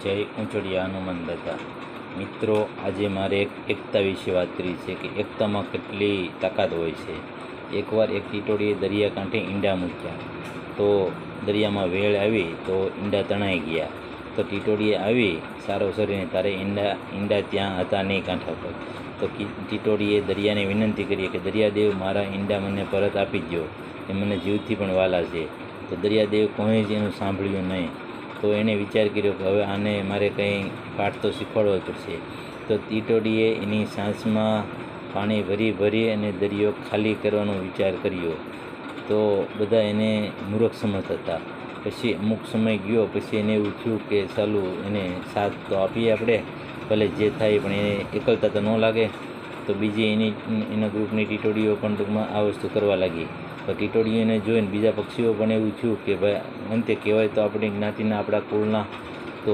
જય ઊંચડિયા હનુમાન દાદા મિત્રો, આજે મારે એકતા વિશે વાત કરવી છે કે એકતામાં કેટલી તાકાત હોય છે. એકવાર એક ટીટોડીએ દરિયાકાંઠે ઈંડા મૂક્યા, તો દરિયામાં વેળ આવી તો ઈંડા તણાઈ ગયા. તો ટીટોડીએ આવી સારો સરીને તારે ઈંડા ત્યાં હતા નહીં કાંઠા પર. તો ટીટોડીએ દરિયાને વિનંતી કરી કે દરિયાદેવ, મારા ઈંડા મને પરત આપી દો, એ મને જીવથી પણ વાલા છે. તો દરિયાદેવ કોઈ જ એનું સાંભળ્યું નહીં. તો એણે વિચાર કર્યો કે હવે આને મારે કંઈ પાઠ તો શીખવાડવો પડશે. તો ટીટોડીએ એની સાંસમાં પાણી ભરી અને દરિયો ખાલી કરવાનો વિચાર કર્યો. તો બધા એને મૂર્ખ સમજતા હતા. પછી અમુક સમય ગયો, પછી એને એવું થયું કે ચાલુ એને સાથ તો આપીએ આપણે, ભલે જે થાય, પણ એને એકલતા તો ન લાગે. તો બીજી એના ગ્રુપની ટીટોડીઓ પણ ટૂંકમાં આ વસ્તુ કરવા લાગી. તો ટીટોડીઓને જોઈને બીજા પક્ષીઓ પણ એવું થયું કે ભાઈ, અંતે કહેવાય તો આપણી જ્ઞાતિના, આપણા કુળના